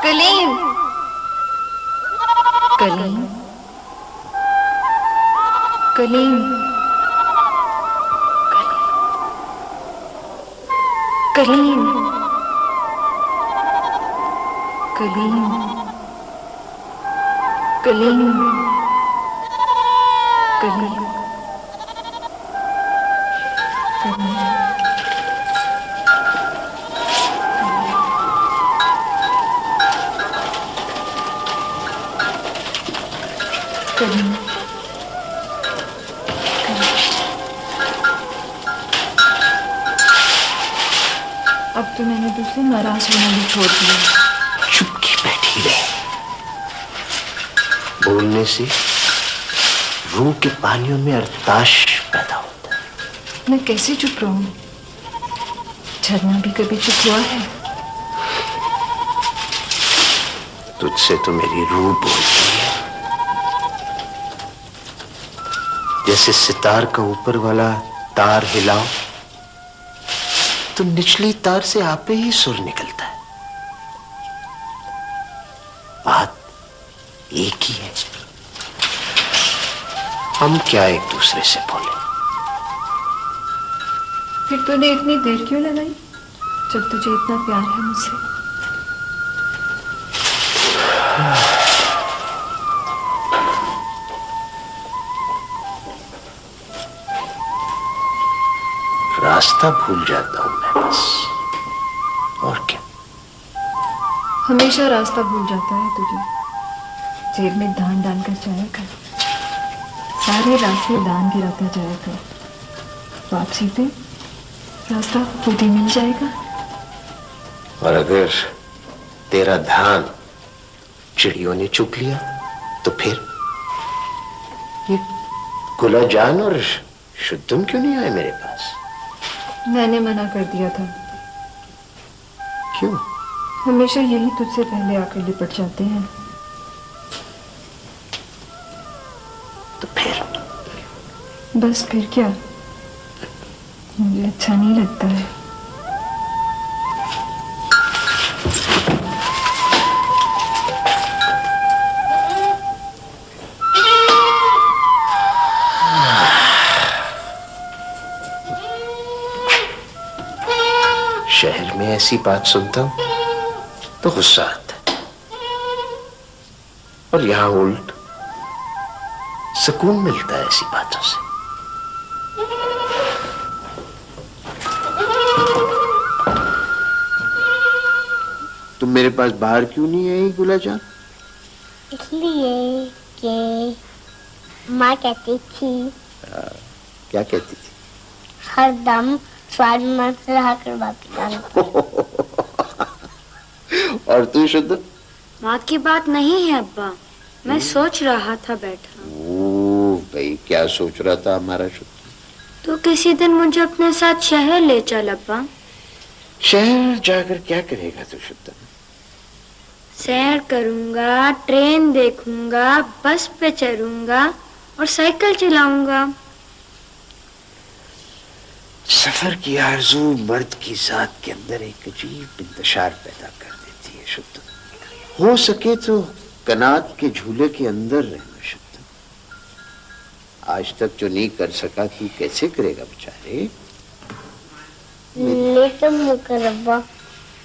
कलीम, कलीम, कलीम, कलीम, कलीम, कलीम। अब तो मैंने तुझसे नाराज होना भी छोड़ दिया। चुप की बैठी रहे। बोलने से रूह के पानियों में अरताश पैदा होता है। मैं कैसे चुप रहूं? झरना भी कभी चुप हुआ है? तुझसे तो मेरी रूह बोलती है। जैसे सितार का ऊपर वाला तार हिलाओ तो निचली तार से आपे ही सुर निकलता है। बात एक ही है, हम क्या एक दूसरे से बोले। फिर तूने इतनी देर क्यों लगाई जब तुझे इतना प्यार है मुझसे? रास्ता भूल जाता हूं मैं बस, और क्या। हमेशा रास्ता भूल जाता है तुझे। जेब में दान डाल कर जाया कर, सारे रास्ते दान गिराता जाया कर। वापसी पे रास्ता खुद ही मिल जाएगा। और अगर तेरा ध्यान चिड़ियों ने चुक लिया तो फिर ये गुलाजान और शुद्धम क्यों नहीं आए मेरे पास? मैंने मना कर दिया था। क्यों? हमेशा यही तुझसे पहले आकर लिपट जाते हैं। तो फिर? बस फिर क्या, मुझे अच्छा नहीं लगता है। शहर में ऐसी बात सुनता हूं तो गुस्सा आता है, और यहां उल्ट सुकून मिलता है ऐसी बातों से। तुम मेरे पास बाहर क्यों नहीं आई गुलाजान? इसलिए कि माँ कहती थी। क्या कहती थी? हरदम स्वाद में रहा कर बात। और तू शुद्ध? माँ की बात नहीं है अब्बा, मैं सोच रहा था बैठा। ओ भाई, क्या सोच रहा था हमारा शुद्ध? तो किसी दिन मुझे अपने साथ शहर ले चल अब्बा। शहर जाकर क्या करेगा तू शुद्ध? सैर करूंगा, ट्रेन देखूंगा, बस पे चढ़ूंगा और साइकिल चलाऊंगा। सफर की आरज़ू मर्द की जात के अंदर एक अजीब इंतशार पैदा कर देती है शुद्ध। हो सके तो कनात के झूले के अंदर रहना शुद्ध। आज तक जो नहीं कर सका तू कैसे करेगा बेचारे? ले तो मुँह कर अब्बा।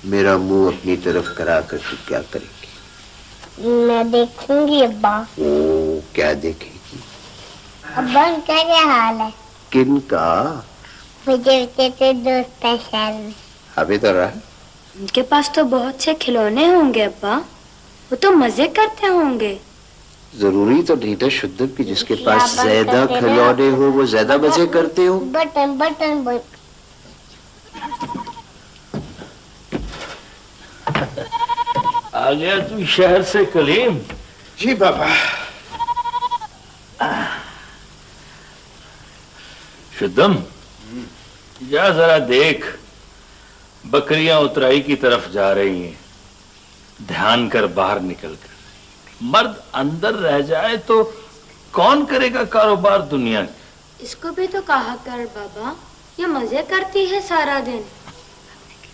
मेरा मुंह अपनी तरफ करा कर तू क्या करेगी? मैं देखूंगी अब्बा। ओ, क्या देखेगी? अब्बा उनका क्या हाल है? किन का? मुझे तेरे दोस्त है शहर में। अभी तो रहा। उनके पास तो बहुत से खिलौने होंगे अब्बा, वो तो मजे करते होंगे। जरूरी तो नहीं था शुद्ध कि जिसके पास क्या बात ज्यादा करते खिलौने हो वो ज्यादा मजे करते हो। Button button button. आ गया तू शहर से कलीम? जी बाबा। शुद्धम, जा जरा देख, बकरियां उतराई की तरफ जा रही हैं। ध्यान कर बाहर निकल कर। मर्द अंदर रह जाए तो कौन करेगा कारोबार दुनिया का? इसको भी तो कहा कर बाबा, ये मजे करती है सारा दिन।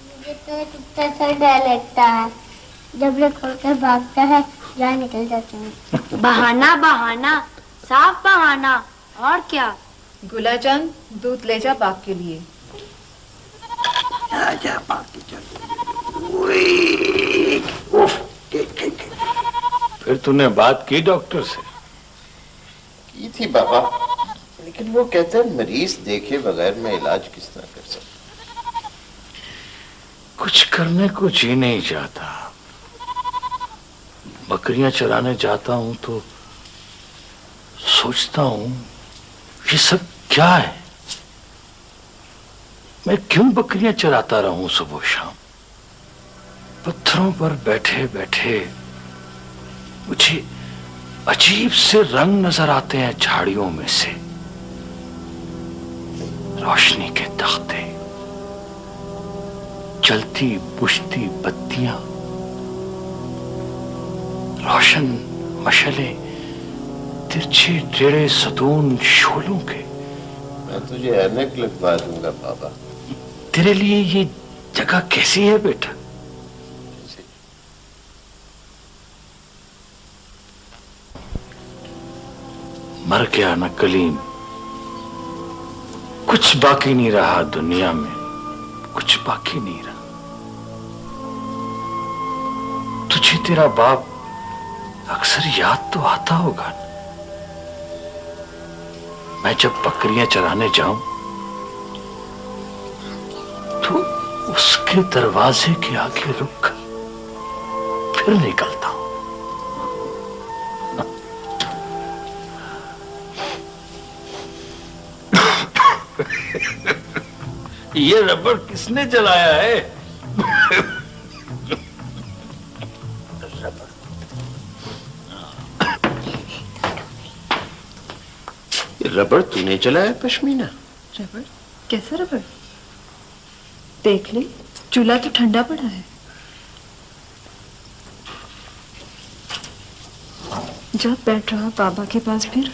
मुझे तो कुत्ता सा डर लगता है, जब ये खोलकर भागता है जहाँ निकल जाते हैं। बहाना बहाना, साफ बहाना, और क्या। गुलाजान, दूध ले जा बाग के लिए। आजा बाकी चल। ओए, उफ, के। फिर तूने बात की डॉक्टर से? की थी बाबा, लेकिन वो कहते हैं मरीज देखे बगैर मैं इलाज किस तरह कर सकता। कुछ करने को जी नहीं चाहता। बकरियां चराने जाता हूं तो सोचता हूं ये सब क्या है। मैं क्यों बकरियां चराता रहूं सुबह शाम? पत्थरों पर बैठे बैठे मुझे अजीब से रंग नजर आते हैं झाड़ियों में से। रोशनी के तख्ते, चलती बुझती बत्तियां, रोशन मशले, तिरछे टेढ़े सतून शोलों के। मैं तुझे ऐनक लगवा दूंगा बाबा। तेरे लिए ये जगह कैसी है बेटा? मर गया ना कलीम, कुछ बाकी नहीं रहा दुनिया में, कुछ बाकी नहीं रहा। तुझे तेरा बाप अक्सर याद तो आता होगा ना? मैं जब बकरियां चराने जाऊं तो उसके दरवाजे के आगे रुक फिर निकलता हूं। ये रबड़ किसने जलाया है? रबड़ तूने जलाया पश्मीना? रबड़? कैसा रबड़? देख ले, चूल्हा तो ठंडा पड़ा है। जब बैठ रहा बाबा के पास फिर।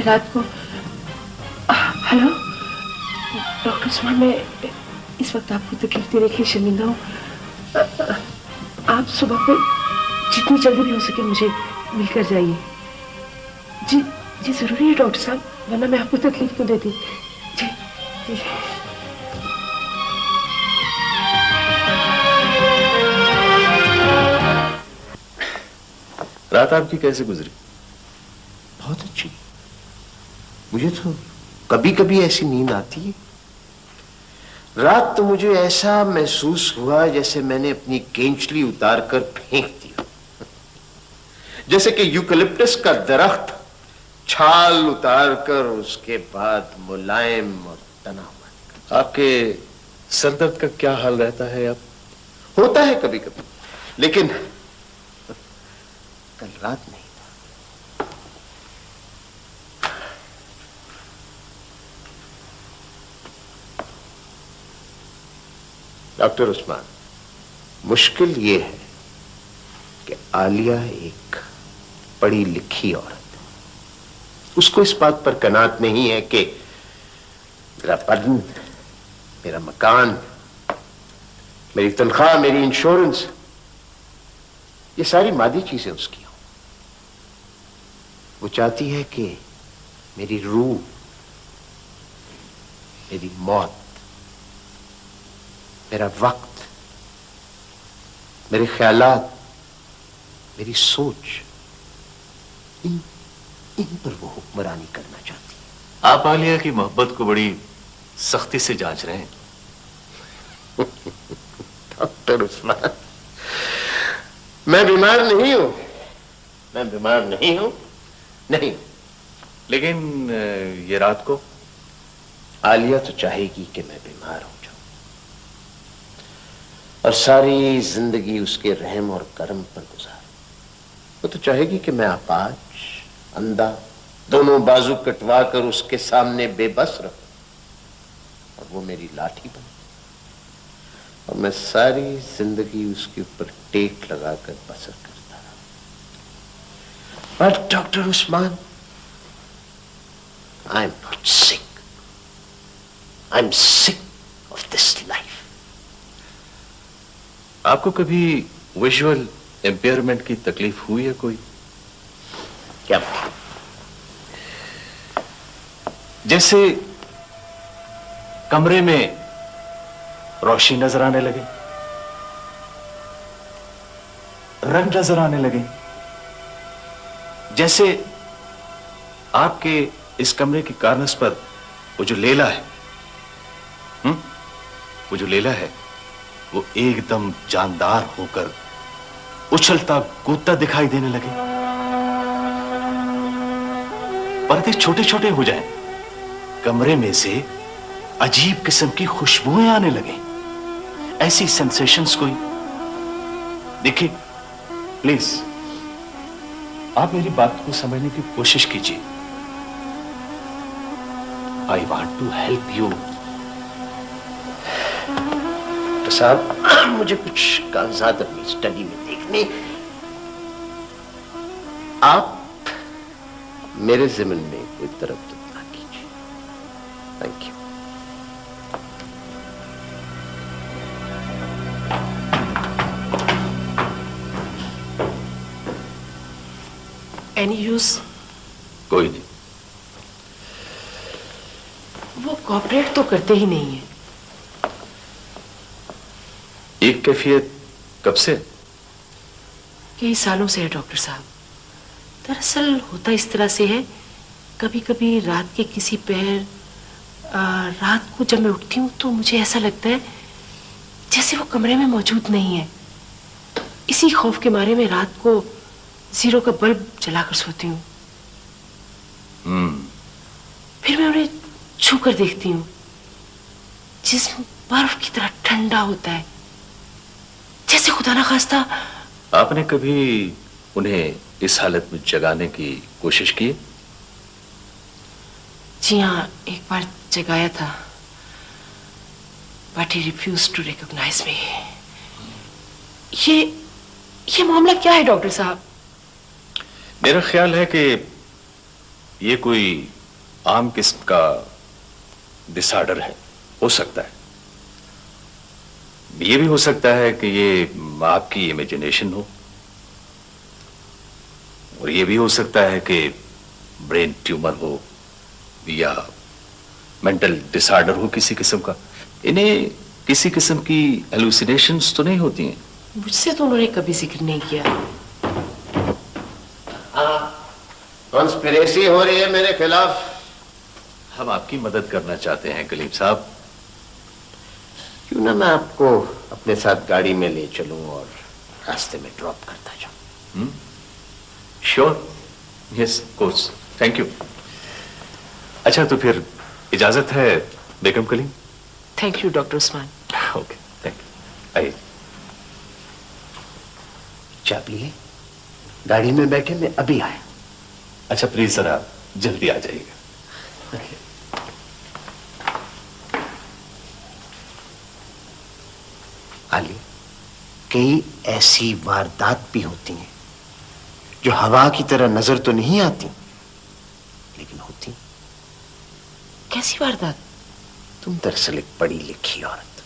मैंने रात को हेलो डॉक्टर उस्मान, मैं इस वक्त आपको तकलीफ देने के लिए शर्मिंदा हूँ। आप सुबह को जितनी जल्दी भी हो सके मुझे मिलकर जाइए। जी जी जरूरी है डॉक्टर साहब, वरना मैं आपको तकलीफ क्यों देती। जी जी। रात आपकी कैसे गुजरी? बहुत अच्छी। मुझे तो कभी कभी ऐसी नींद आती है। रात तो मुझे ऐसा महसूस हुआ जैसे मैंने अपनी केंचली उतार कर फेंक दी, जैसे कि यूकलिप्टस का दरख्त छाल उतार कर उसके बाद मुलायम और तना हुआ। आपके सर दर्द का क्या हाल रहता है अब? होता है कभी कभी, लेकिन कल रात नहीं था। डॉक्टर उस्मान, मुश्किल ये है कि आलिया एक पढ़ी लिखी औरत है। उसको इस बात पर कनात नहीं है कि मेरा बदन, मेरा मकान, मेरी तनख्वाह, मेरी इंश्योरेंस, ये सारी मादी चीजें उसकी हों। वो चाहती है कि मेरी रूह, मेरी मौत, मेरा वक्त, मेरे ख्यालात, मेरी सोच, इन पर वो हुक्मरानी करना चाहती है। आप आलिया की मोहब्बत को बड़ी सख्ती से जांच रहे हैं। डॉक्टर उस्मान, मैं बीमार नहीं हूं, मैं बीमार नहीं हूं, नहीं। लेकिन ये रात को आलिया तो चाहेगी कि मैं बीमार हो जाऊं और सारी जिंदगी उसके रहम और करम पर गुजारूं। वो तो चाहेगी कि मैं अपाज, अंधा, दोनों बाजू कटवा कर उसके सामने बेबस रहूं और वो मेरी लाठी बने और मैं सारी जिंदगी उसके ऊपर टेक लगाकर बसर करता रहा। But doctor Usman, I am not sick, I am sick of this life. आपको कभी विजुअल इम्पेयरमेंट की तकलीफ हुई है कोई? क्या? जैसे कमरे में रोशनी नजर आने लगे, रंग नजर आने लगे, जैसे आपके इस कमरे की कार्नस पर वो जो लेला है, वो जो लेला है वो एकदम जानदार होकर उछलता कूदता दिखाई देने लगे, पर्दे छोटे छोटे हो जाएं, कमरे में से अजीब किस्म की खुशबुएं आने लगे। ऐसी सेंसेशंस कोई? देखिए प्लीज आप मेरी बात को समझने की कोशिश कीजिए। I want to help you. तो साहब, मुझे कुछ कागजात अपनी स्टडी में देखने, आप मेरे जिम्मन में कोई तरफ ना कीजिए। Thank you. Any use? कोई नहीं। वो कॉपरेट तो करते ही नहीं है। एक कैफियत कब से? कई सालों से है डॉक्टर साहब। दरअसल होता इस तरह से है, कभी कभी रात के किसी पहर, रात को जब मैं उठती हूँ तो मुझे ऐसा लगता है जैसे वो कमरे में मौजूद नहीं है। इसी खौफ के मारे मैं रात को जीरो का बल्ब जलाकर सोती हूँ। फिर मैं उन्हें छू कर देखती हूँ, जिस्म बर्फ की तरह ठंडा होता है, जैसे खुदा ना खास्ता। आपने कभी उन्हें इस हालत में जगाने की कोशिश की? जी हाँ, एक बार जगाया था, but he refuse to recognise me. ये मामला क्या है डॉक्टर साहब? मेरा ख्याल है कि ये कोई आम किस्म का डिसऑर्डर है, हो सकता है। ये भी हो सकता है कि ये आपकी इमेजिनेशन हो, और ये भी हो सकता है कि ब्रेन ट्यूमर हो या मेंटल डिसऑर्डर हो किसी किस्म का। इन्हें किसी किस्म की हेलुसिनेशंस तो नहीं होती हैं? मुझसे तो उन्होंने कभी जिक्र नहीं किया। कॉन्स्पिरेसी हो रही है मेरे खिलाफ। हम आपकी मदद करना चाहते हैं कलीम साहब। क्यों ना मैं आपको अपने साथ गाड़ी में ले चलूं और रास्ते में ड्रॉप करता जाऊं? Sure, yes course, thank you. अच्छा तो फिर इजाजत है Begum Kaleem. Thank you doctor Usman. Okay, thank you. आइए। चाबी है, गाड़ी में बैठे, मैं अभी आया। अच्छा प्लीज जरा जल्दी आ जाइएगा। आलिया, कई ऐसी वारदात भी होती हैं जो हवा की तरह नजर तो नहीं आती, लेकिन होती। कैसी वारदात? तुम दरअसल एक पढ़ी लिखी औरत,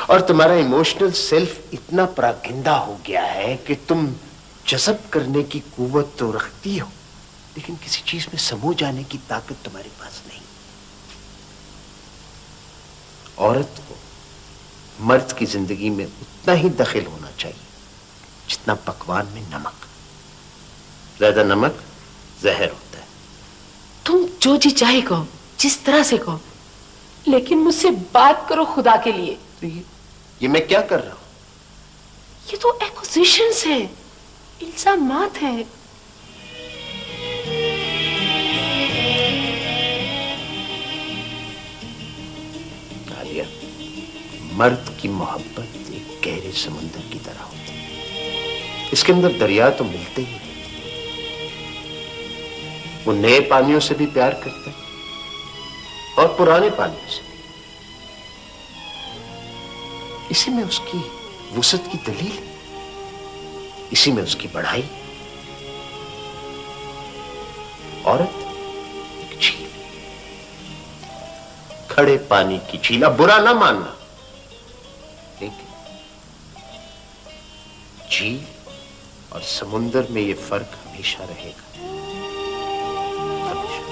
और तुम्हारा इमोशनल सेल्फ इतना परागिंदा हो गया है कि तुम जज़ब करने की कुव्वत तो रखती हो, लेकिन किसी चीज में समो जाने की ताकत तुम्हारे पास नहीं। औरत को मर्द की जिंदगी में उतना ही दखल होना चाहिए जितना पकवान में नमक। ज्यादा नमक जहर होता है। तुम जो जी चाहे कहो, जिस तरह से कहो, लेकिन मुझसे बात करो खुदा के लिए। तो ये मैं क्या कर रहा हूं? ये तो एक्यूजेशंस है, इल्जामात है। आलिया, मर्द की मोहब्बत एक गहरे समुद्र की तरह होती है। इसके अंदर दरिया तो मिलते ही रहते हैं। वो नए पानियों से भी प्यार करता है और पुराने पानियों से। इसी में उसकी वुसअत की दलील है, इसी में उसकी बढ़ाई। औरत एक झील, खड़े पानी की झील। अब बुरा ना मानना, लेकिन झील और समुंदर में ये फर्क हमेशा रहेगा, हमेशा।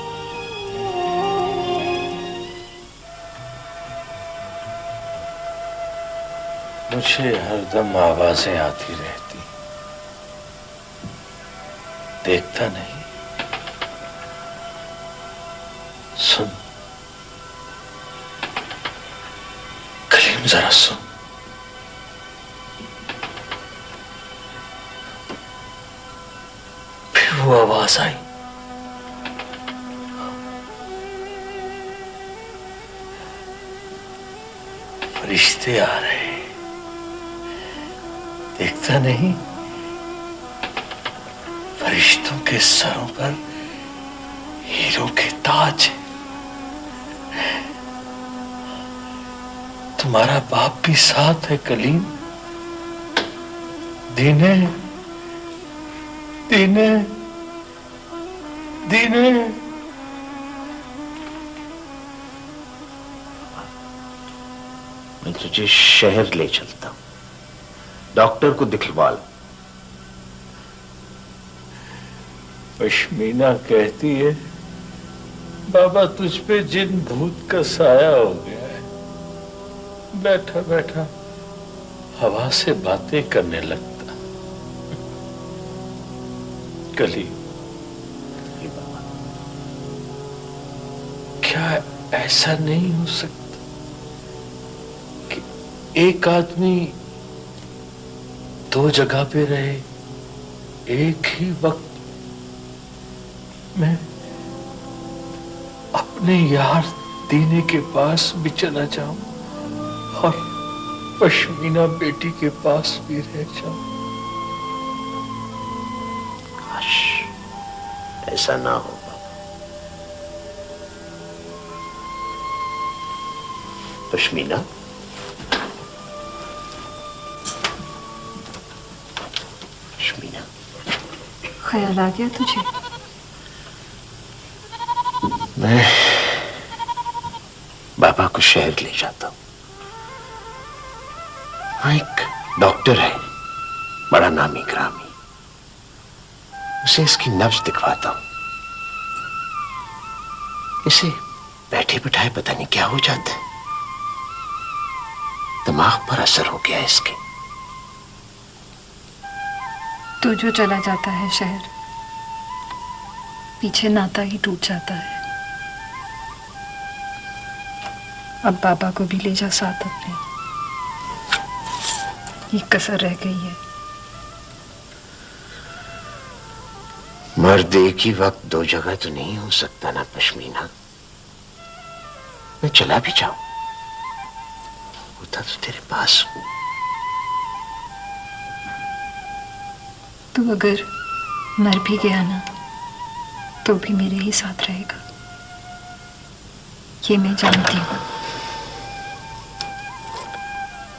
मुझे हरदम आवाजें आती रहती, देखता नहीं। सुन कलीम, जरा सुन। फिर वो आवाज आई, फरिश्ते आ रहे, देखता नहीं? फरिश्तों के सरों पर हीरों के ताज। तुम्हारा बाप भी साथ है कलीम। दीने दीने दीने। मैं तुझे शहर ले चलता हूं, डॉक्टर को दिखलवा लो। पश्मीना कहती है, बाबा तुझ पे जिन भूत का साया हो गया है। बैठा बैठा हवा से बातें करने लगता। कली, क्या ऐसा नहीं हो सकता कि एक आदमी दो जगह पे रहे एक ही वक्त में? अपने यार दीने के पास भी चला जाऊं और पश्मीना बेटी के पास भी रह जाऊं। काश ऐसा ना हो बाबा। पश्मीना, ख्याल आ गया तुझे? मैं बाबा को शहर ले जाता हूं। हाँ, एक डॉक्टर है, बड़ा नामी ग्रामी, उसे इसकी नब्ज दिखवाता हूं। इसे बैठे बिठाए पता नहीं क्या हो जाता है, दिमाग पर असर हो गया इसके। तू जो चला जाता है शहर, पीछे नाता ही टूट जाता है। अब बाबा को भी ले जा साथ अपने, ये कसर रह गई है। मर्द एक ही वक्त दो जगह तो नहीं हो सकता ना पश्मीना। मैं चला भी जाऊं, होता तो तेरे पास हूं। तू अगर मर भी गया ना, तो भी मेरे ही साथ रहेगा, ये मैं जानती हूं।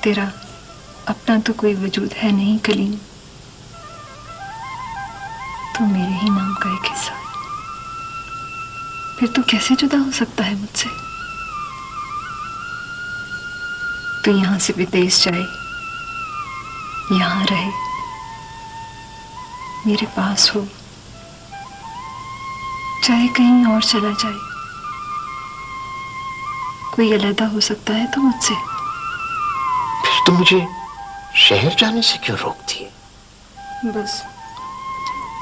तेरा अपना तो कोई वजूद है नहीं कलीम, तू मेरे ही नाम का एक हिस्सा है। फिर तू कैसे जुदा हो सकता है मुझसे? तू यहां से विदेश जाए, यहां रहे, मेरे पास हो, चाहे कहीं और चला जाए, कोई अलग हो सकता है तो मुझसे? फिर तुम मुझे शहर जाने से क्यों रोकती है? बस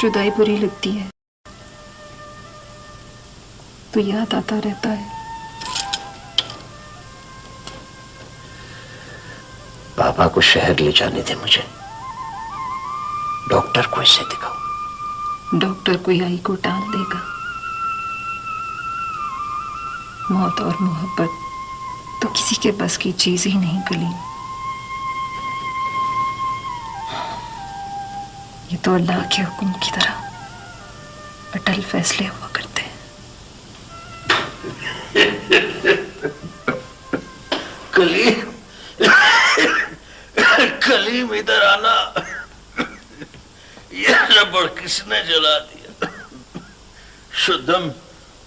जुदाई बुरी लगती है, तो याद आता रहता है। बाबा को शहर ले जाने दे मुझे, डॉक्टर को इसे दिखाओ। डॉक्टर कोई आई को टाल देगा। मौत और मोहब्बत तो किसी के बस की चीज ही नहीं कलीम। ये तो अल्लाह के हुक्म की तरह अटल फैसले हुआ करते हैं। कलीम, कलीम इधर आना। ये रबड़ किसने जला दिया? शुद्धम,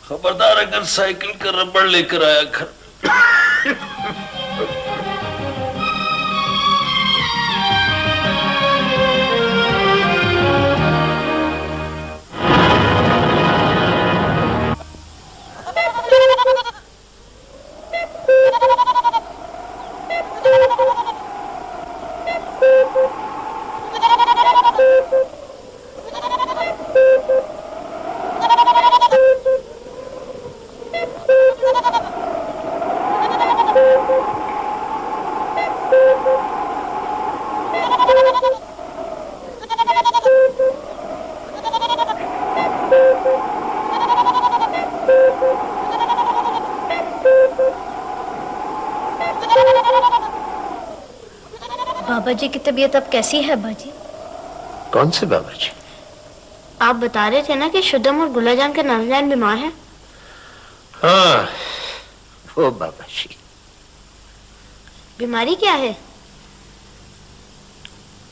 खबरदार अगर साइकिल का रबड़ लेकर आया घर। बाबा जी की तबीयत अब कैसी है बाजी? कौन से बाबा जी? आप बता रहे थे ना कि शुद्धम और गुलाजान के नानाजान बीमार हैं। हाँ, वो बाबा जी। बीमारी क्या है?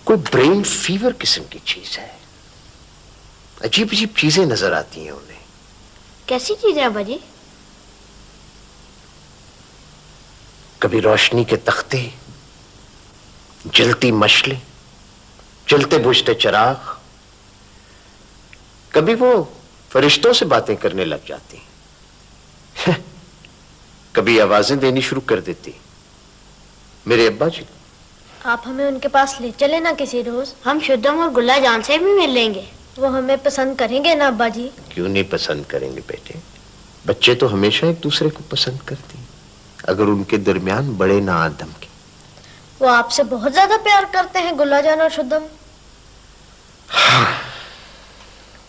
कोई ब्रेन फीवर किस्म की चीज है, अजीब अजीब चीजें नजर आती हैं उन्हें। कैसी चीज है बाजी? कभी रोशनी के तख्ते, जलती मशलें, जलते बुझते चिराग, कभी वो फरिश्तों से बातें करने लग जाती, कभी आवाजें देनी शुरू कर देती। मेरे अब्बा जी। आप हमें उनके पास ले चले ना किसी रोज, हम शुद्धम और गुलाजान से भी मिल लेंगे। वो हमें पसंद करेंगे ना अब्बा जी? क्यों नहीं पसंद करेंगे बेटे, बच्चे तो हमेशा एक दूसरे को पसंद करते हैं, अगर उनके दरमियान बड़े ना आदम के। वो आपसे बहुत ज्यादा प्यार करते हैं गुलाजान और शुद्धम।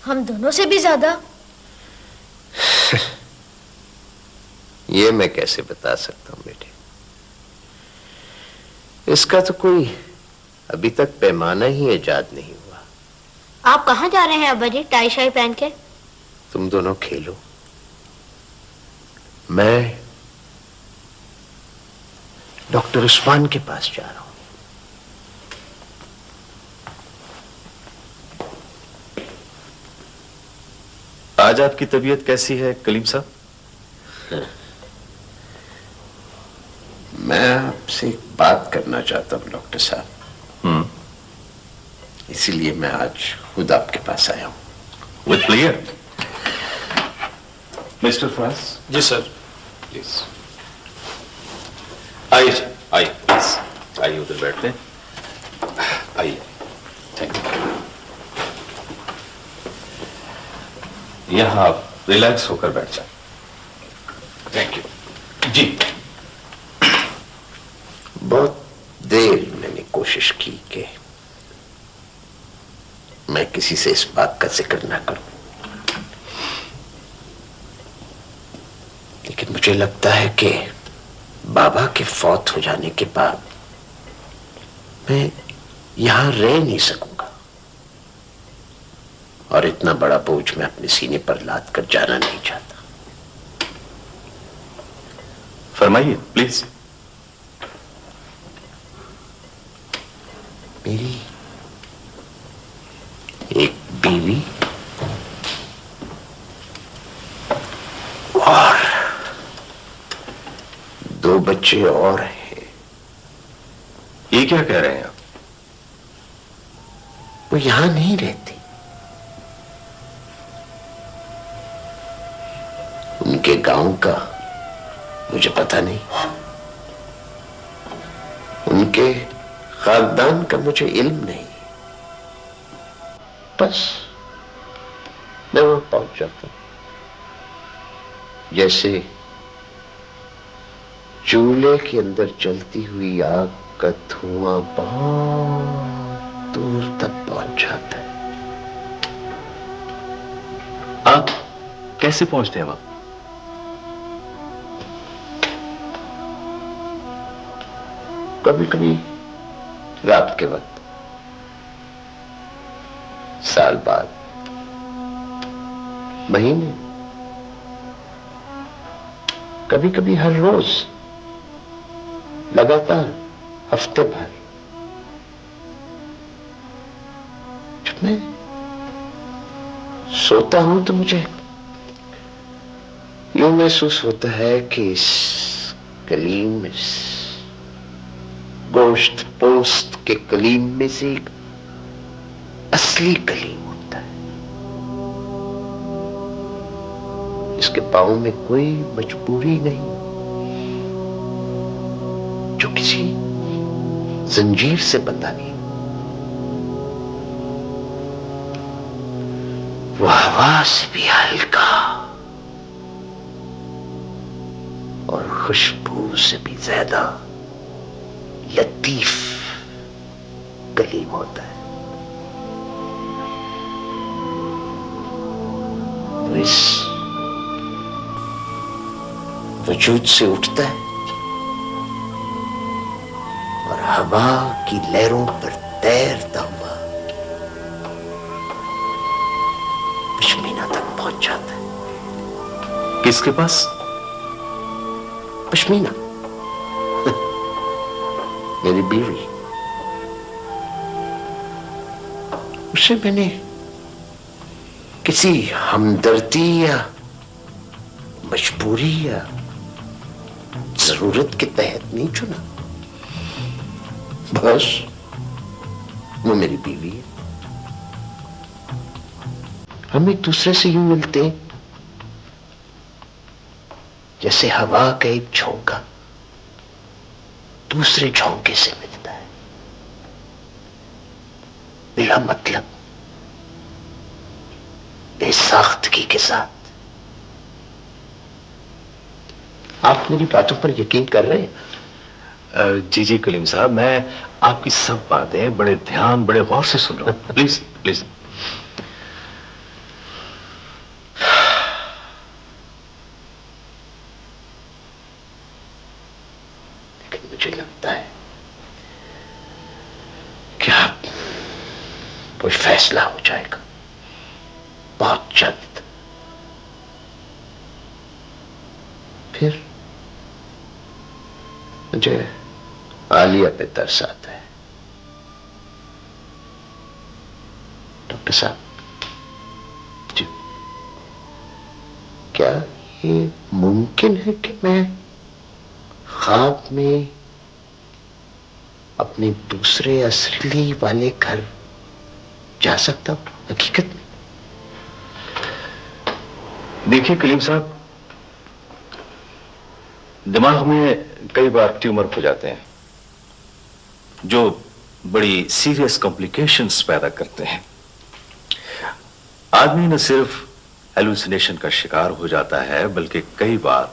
हम दोनों से भी ज्यादा। ये मैं कैसे बता सकता हूं बेटे, इसका तो कोई अभी तक पैमाना ही इजाद नहीं हुआ। आप कहाँ जा रहे हैं अब्बा जी टाई शाई पहन के? तुम दोनों खेलो, मैं डॉक्टर उस्मान के पास जा रहा हूं। आज आपकी तबीयत कैसी है कलीम साहब? मैं आपसे एक बात करना चाहता हूं डॉक्टर साहब। इसीलिए मैं आज खुद आपके पास आया हूं। With player. Mister France. जी सर। प्लीज आइए सर, आइए प्लीज आइए, उधर बैठते हैं। आइए। Thank you. यहां आप रिलैक्स होकर बैठ जाए। थैंक यू जी। बहुत देर मैंने कोशिश की कि मैं किसी से इस बात का जिक्र ना करूं, लेकिन मुझे लगता है कि बाबा के फौत हो जाने के बाद मैं यहां रह नहीं सकूंगा, और इतना बड़ा बोझ मैं अपने सीने पर लाद कर जाना नहीं चाहता। फरमाइए प्लीज। मेरी एक बीवी और 2 बच्चे और हैं। ये क्या कह रहे हैं आप? वो यहां नहीं रहती। उनके गांव का मुझे पता नहीं, उनके खानदान का मुझे इल्म नहीं। बस मैं वहां पहुंच जाता हूं, जैसे चूल्हे के अंदर जलती हुई आग का धुआं बहुत दूर तक पहुंच जाता है। आप कैसे पहुंचते हैं वहां? कभी कभी रात के वक्त, साल बाद, महीने, कभी कभी हर रोज, लगातार हफ्ते भर। जब मैं सोता हूं तो मुझे यूं महसूस होता है कि इस कलीम, इस गोश्त पोस्त के कलीम में से एक असली कलीम होता है। इसके पांव में कोई मजबूरी नहीं, जो किसी जंजीर से बंधा नहीं। वो हवा से भी हल्का और खुशबू से भी ज्यादा लतीफ कलीम होता है। वो इस वजूद से उठता है और हवा की लहरों पर तैरता हुआ पश्मीना तक पहुंच जाता है। किसके पास? पश्मीना मेरी बीवी। उसे मैंने किसी हमदर्दी या मजबूरी या जरूरत के तहत नहीं चुना, बस वो मेरी बीवी है। हम एक दूसरे से यूं मिलते हैं जैसे हवा का एक झोंका दूसरे झोंके से मिलता है, बिना मतलब, बेसाख्तगी के साथ। आप मेरी बातों पर यकीन कर रहे हैं? जी जी कलीम साहब, मैं आपकी सब बातें बड़े ध्यान, बड़े गौर से सुन रहा हूं। Please please. लेकिन मुझे लगता है कि अब कोई फैसला हो जाएगा बहुत जल्द। फिर मुझे आलिया पे तरस आता है। डॉक्टर साहब, जी। क्या ये मुमकिन है कि मैं ख्वाब में अपने दूसरे असली वाले घर जा सकता हूं हकीकत में? देखिए कलीम साहब, दिमाग में कई बार ट्यूमर हो जाते हैं जो बड़ी सीरियस कॉम्प्लिकेशंस पैदा करते हैं। आदमी न सिर्फ हेलुसिनेशन का शिकार हो जाता है बल्कि कई बार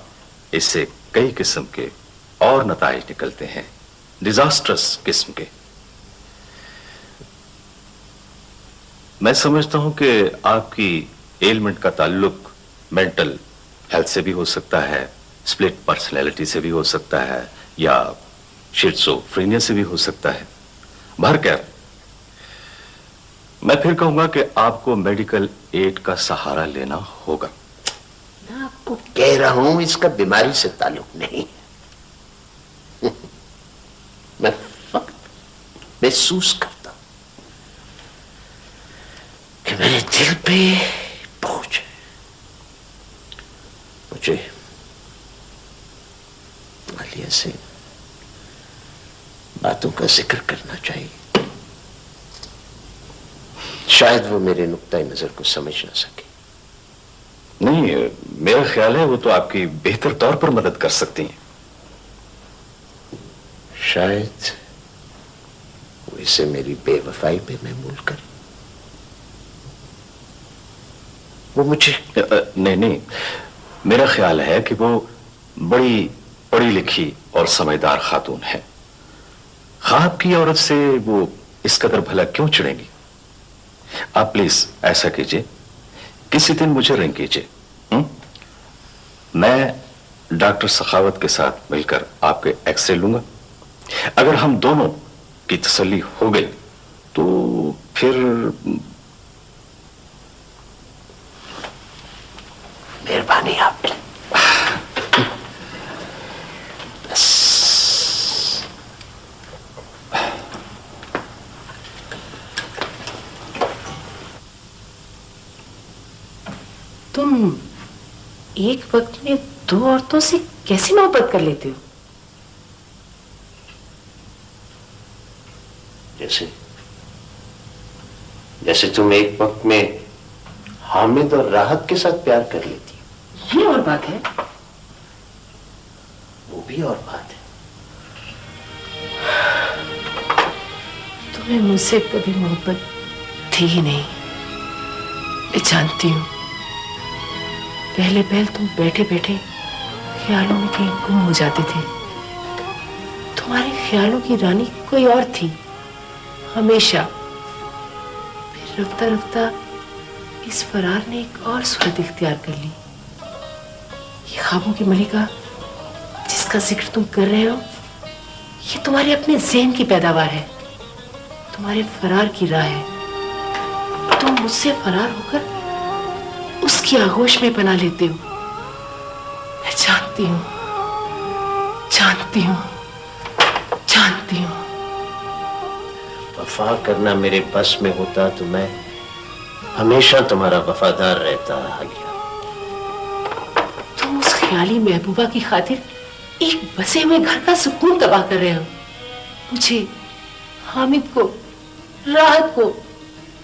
इससे कई किस्म के और नताइज निकलते हैं, डिजास्ट्रस किस्म के। मैं समझता हूं कि आपकी एलिमेंट का ताल्लुक मेंटल हेल्थ से भी हो सकता है, स्प्लिट पर्सनैलिटी से भी हो सकता है, या शिज़ोफ्रेनिया से भी हो सकता है। बहरकैफ मैं फिर कहूंगा कि आपको मेडिकल एड का सहारा लेना होगा। मैं आपको कह रहा हूं इसका बीमारी से ताल्लुक नहीं। मैं फक्त महसूस करता हूं कि मेरे दिल पे बोझ है। मुझे आलिया से बातों का जिक्र करना चाहिए। शायद वो मेरे नुक्ताए नजर को समझ ना सके। नहीं, मेरा ख्याल है वो तो आपकी बेहतर तौर पर मदद कर सकती हैं। शायद वो इसे मेरी बेवफाई पे महमूल कर। वो मुझे नहीं, मेरा ख्याल है कि वो बड़ी पढ़ी लिखी और समझदार खातून है। ख्वाब की औरत से वो इस कदर भला क्यों चिढ़ेंगी? आप प्लीज ऐसा कीजिए, किसी दिन मुझे रिंग कीजिए। मैं डॉक्टर सखावत के साथ मिलकर आपके एक्सरे लूंगा। अगर हम दोनों की तसल्ली हो गई तो फिर मेहरबानी आपकी। बस तुम एक वक्त में दो औरतों से कैसे मोहब्बत कर लेते हो? जैसे तुम एक वक्त में हामिद और राहत के साथ प्यार कर लेती हो। ये और बात है। वो भी और बात है। तुम्हें मुझसे कभी मोहब्बत थी ही नहीं, मैं जानती हूँ। पहले पहल तुम बैठे बैठे ख्यालों में कहीं गुम हो जाते थे। तुम्हारे ख्यालों की रानी कोई और थी हमेशा। फिर रफ्ता रफ्ता इस फरार ने एक और सूरत इख्तियार कर ली। ये ख्वाबों की मलिका जिसका जिक्र तुम कर रहे हो, ये तुम्हारे अपने ज़हन की पैदावार है, तुम्हारे फरार की राह है। तुम मुझसे फरार होकर उसकी आगोश में बना लेते हो। मैं जानती हूँ, जानती हूँ, जानती हूँ। वफा करना मेरे बस में होता तो मैं हमेशा तुम्हारा वफादार रहता आलिया। तुम उस ख्याली महबूबा की खातिर एक बसे हुए घर का सुकून तबाह कर रहे हो। मुझे, हामिद को, राहत को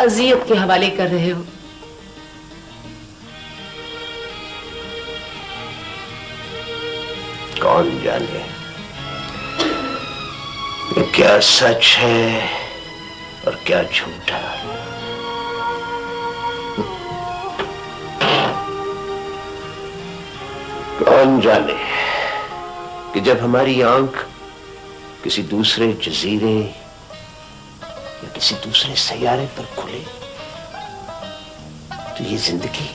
अजियत के हवाले कर रहे हो। कौन जाने ये क्या सच है और क्या झूठा। कौन जाने कि जब हमारी आंख किसी दूसरे जजीरे या किसी दूसरे सैयारे पर खुले तो ये जिंदगी,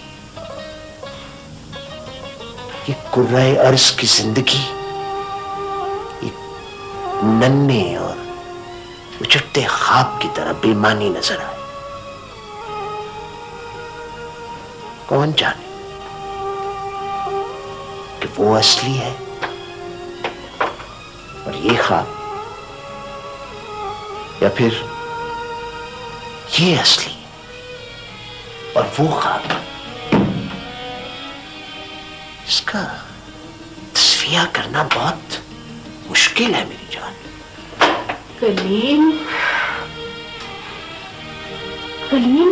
ये कुर्राए अर्ज की जिंदगी एक नन्हे और उचटते ख्वाब की तरह बेमानी नजर आए। कौन जाने कि वो असली है और ये ख्वाब, या फिर ये असली है और वो ख्वाब। इसका का तस्फिया करना बहुत मुश्किल है मेरी जान। कलीम, कलीम,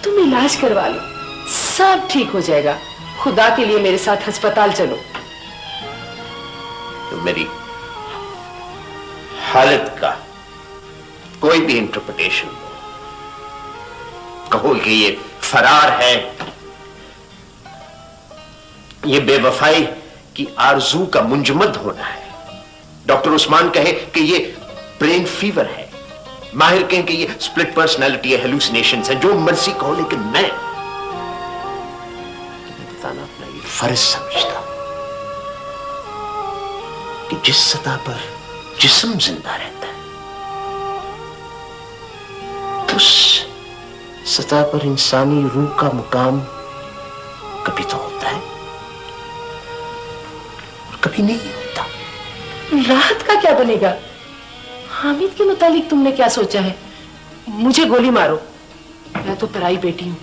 तुम इलाज करवा लो, सब ठीक हो जाएगा। खुदा के लिए मेरे साथ अस्पताल चलो। तो मेरी हालत का कोई भी इंटरप्रिटेशन कहो कि ये फरार है, ये बेवफाई की आरजू का मुंजमद होना है, डॉक्टर उस्मान कहे कि ये ब्रेन फीवर है, माहिर कहें कि ये स्प्लिट पर्सनालिटी है, हेलुसिनेशंस है, जो मर्जी कहो, लेकिन मैं बताना अपना ये फर्ज समझता कि जिस सतह पर जिस्म जिंदा रहता है उस सतह पर इंसानी रूह का मुकाम कभी तो होता है और कभी नहीं होता। राहत का क्या बनेगा? हामिद के मुतालिक तुमने क्या सोचा है? मुझे गोली मारो, मैं तो पराई बेटी हूं,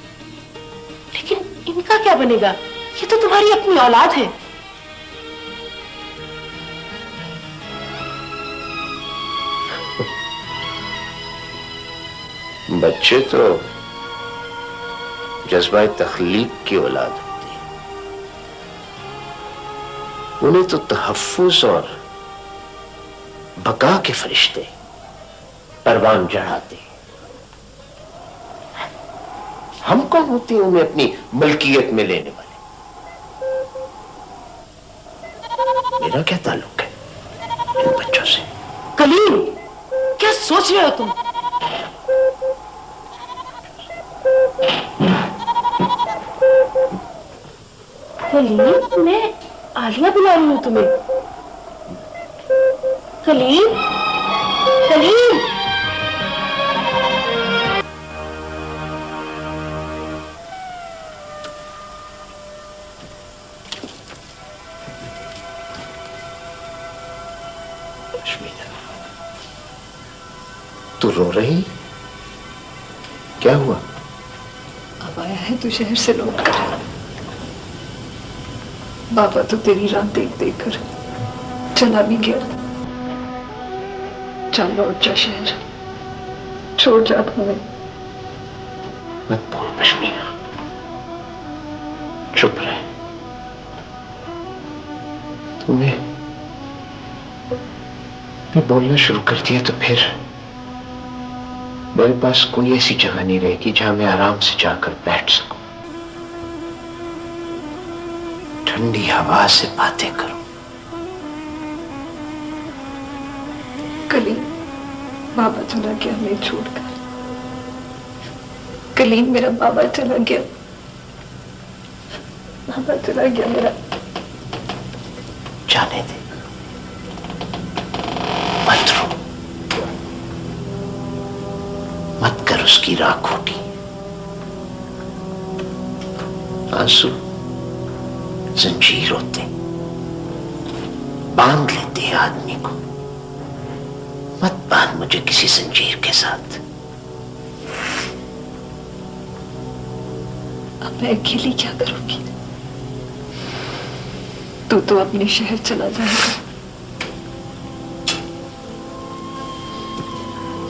लेकिन इनका क्या बनेगा? ये तो तुम्हारी अपनी औलाद है। बच्चे तो जज्बा तख्लीक की औलाद होती है, उन्हें तो तहफ्फुज़ और बका के फरिश्ते परवान चढ़ाते। हम कौन होते हैं उन्हें अपनी मलकियत में लेने वाले? मेरा क्या ताल्लुक है इन बच्चों से? कलीम, क्या सोच रहे हो तुम? कलीम, मैं आलिया बुला रही हूं तुम्हें। कलीम, कलीम। रश्मिना, तू रो रही? क्या हुआ? अब आया है तू शहर से लौट कर। बाबा तो तेरी राह देख देख कर चला भी गया। चल लौट जा शहर, छोड़ जा हमें। मत बोल रश्मिना, चुप रहे। तूने बोलना शुरू कर दिया तो फिर मेरे पास कोई ऐसी जगह नहीं रहेगी जहां मैं आराम से जाकर बैठ सकूं, ठंडी हवा से बातें करूं। कलीम, बाबा चला गया हमें छोड़कर। कलीम, मेरा बाबा चला गया, बाबा चला गया मेरा। जाने दे, मत रो, मत कर उसकी राह खोटी। आंसू जंजीर होते, बांध लेते हैं आदमी को। मत बांध मुझे किसी जंजीर के साथ। अब मैं अकेली क्या करूंगी? तू तो अपने शहर चला जाएगा।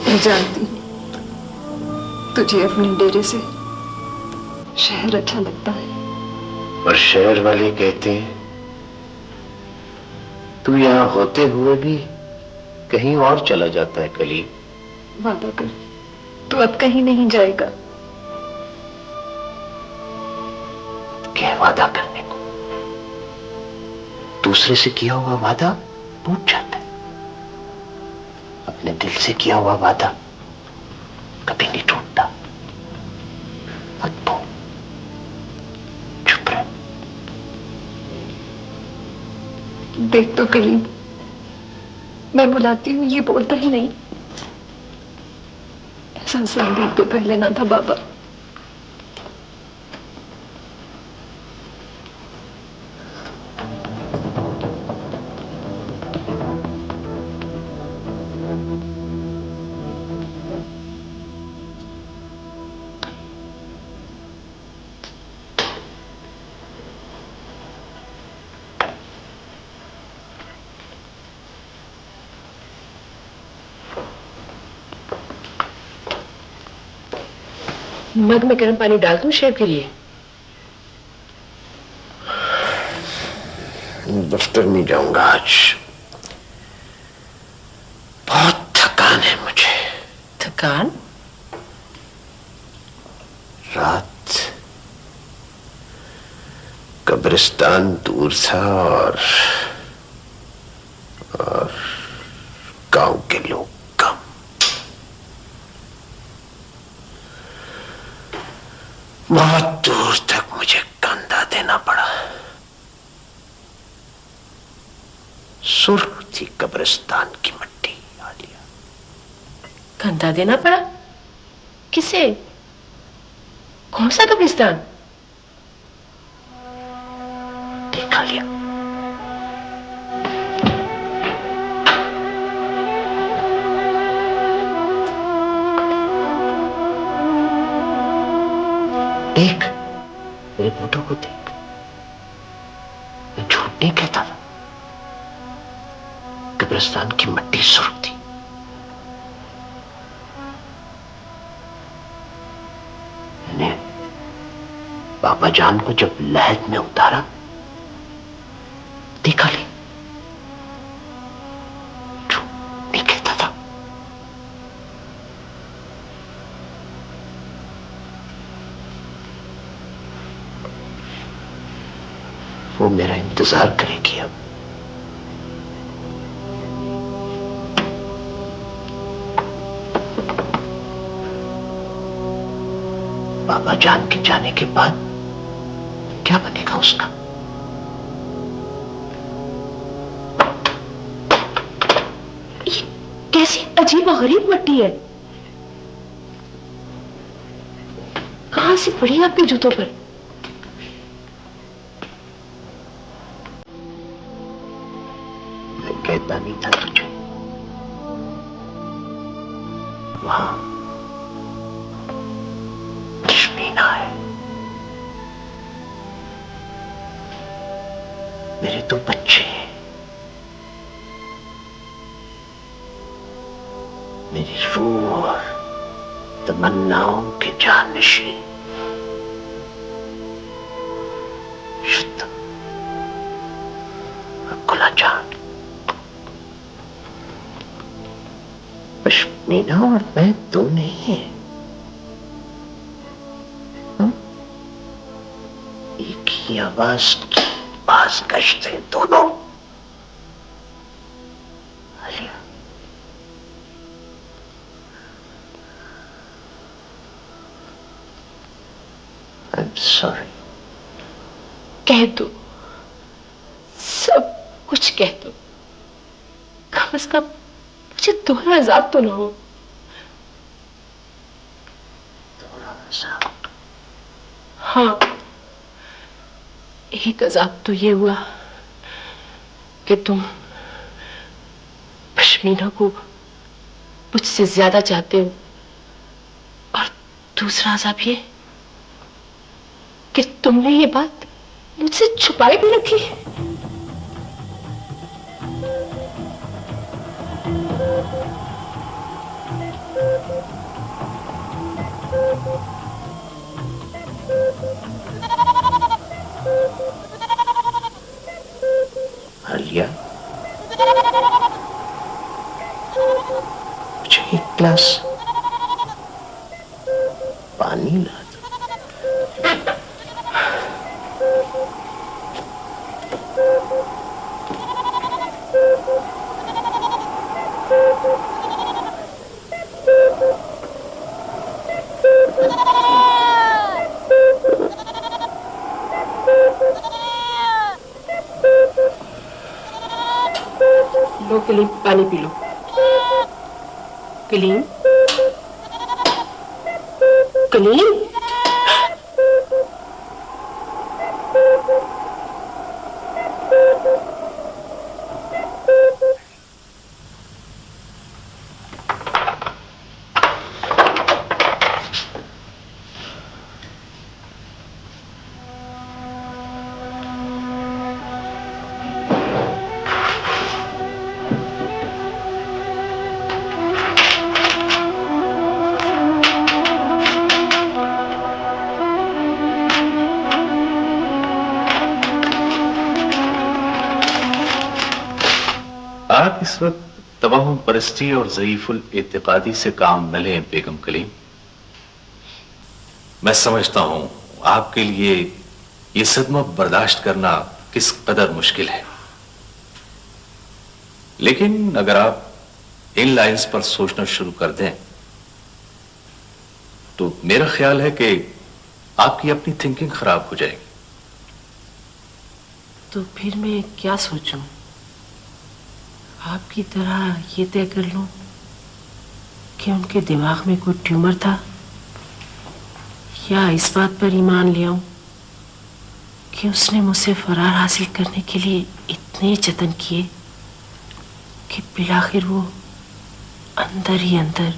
मैं जानती हूँ तुझे अपने डेरे से शहर अच्छा लगता है, और शहर वाले कहते हैं तू यहां होते हुए भी कहीं और चला जाता है। कलीम, वादा कर, तू अब कहीं नहीं जाएगा। क्या वादा करने को? दूसरे से किया हुआ वादा टूट जाता है, अपने दिल से किया हुआ वादा कभी नहीं टूटता। मत बोल, चुप रह। देख तो कलीम, मैं बुलाती हूँ ये बोलता ही नहीं। ऐसा संदीप तो पहले ना था बाबा। मग में गर्म पानी डाल दूं शेव के लिए? दफ्तर नहीं जाऊंगा आज, बहुत थकान है मुझे। थकान? रात कब्रिस्तान दूर था और गांव के लोग कम। बहुत दूर तक मुझे कंधा देना पड़ा। सुर्ख थी कब्रिस्तान की मिट्टी। आलिया, कंधा देना पड़ा? किसे? कौन सा कब्रिस्तान? देखा लिया। देख, मेरे फोटो को देख। मैं झूठ नहीं कहता था। कब्रिस्तान की मिट्टी सुर्ख थी। मैंने बाबा जान को जब लहद में उतारा, देखा ले, झूठ नहीं कहता था। वो मेरा इंतजार करेगी अब। बाबा जान के जाने के बाद क्या बनेगा उसका? ये कैसी अजीब और गरीब मिट्टी है। कहां से पड़ी आपके जूतों पर? मैं कहता नहीं था तुझे, वहां पश्मीना है। मेरे तो बच्चे हैं, मेरी रूह और तमन्नाओं के जानशी। शुद्ध खुला जान। पश्मीना और मैं दो नहीं है, एक ही आवाज की बाज गश्त हैं दोनों। Alia, I'm sorry. कह दो, सब कुछ कह दो। कम से कम मुझे दोहरा अजाब तो ना हो। थोड़ा सा। हाँ, एक अजाब तो ये हुआ कि तुम पश्मीना को मुझसे ज्यादा चाहते हो, और दूसरा अजाब ये कि तुमने ये बात मुझसे छुपाई भी रखी। आलिया, मुझे एक गिलास पानी ला दो। लो कलीम, पानी पी लो। कलीम, कलीम। आप इस वक्त तबाहुम परस्ती और ज़ईफुल एतिकादी से काम न लें बेगम कलीम। मैं समझता हूं आपके लिए ये सदमा बर्दाश्त करना किस कदर मुश्किल है, लेकिन अगर आप इन लाइंस पर सोचना शुरू कर दें तो मेरा ख्याल है कि आपकी अपनी थिंकिंग खराब हो जाएगी। तो फिर मैं क्या सोचूं? आपकी तरह ये तय कर लूं कि उनके दिमाग में कोई ट्यूमर था, या इस बात पर ईमान ले आऊं कि उसने मुझसे फरार हासिल करने के लिए इतने जतन किए कि बिलाखिर वो अंदर ही अंदर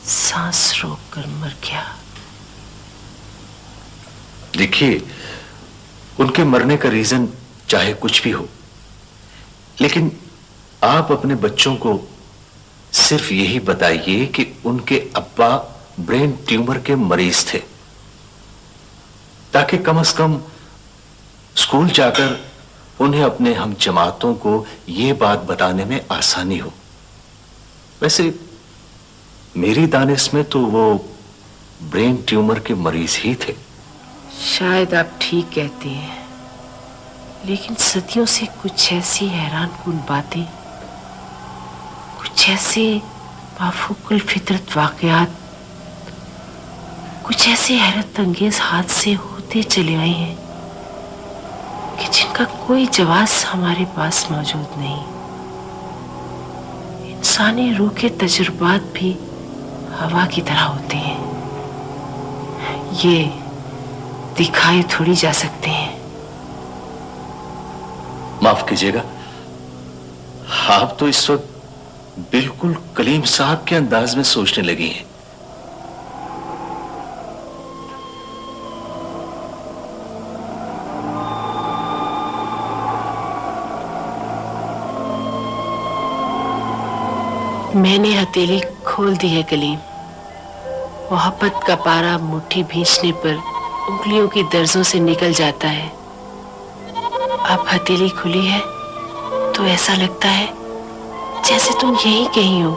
सांस रोक कर मर गया। देखिए, उनके मरने का रीजन चाहे कुछ भी हो, लेकिन आप अपने बच्चों को सिर्फ यही बताइए कि उनके अब्बा ब्रेन ट्यूमर के मरीज थे, ताकि कम से कम स्कूल जाकर उन्हें अपने हम जमातों को यह बात बताने में आसानी हो। वैसे मेरी दानिश में तो वो ब्रेन ट्यूमर के मरीज ही थे। शायद आप ठीक कहते हैं, लेकिन सदियों से कुछ ऐसी हैरानकुन बातें, कुछ ऐसे माफूकुल फितरत वाकयात, कुछ ऐसे हैरत अंगेज हादसे होते चले आए हैं कि जिनका कोई जवाब हमारे पास मौजूद नहीं। इंसानी रूह के तजुर्बात भी हवा की तरह होते हैं, ये दिखाए थोड़ी जा सकते हैं। माफ कीजिएगा, आप तो इस वक्त बिल्कुल कलीम साहब के अंदाज में सोचने लगी हैं। मैंने हथेली खोल दी है कलीम। मोहब्बत का पारा मुट्ठी भींचने पर उंगलियों की दर्जों से निकल जाता है। अब हथेली खुली है तो ऐसा लगता है जैसे तुम यहीं कहीं हो।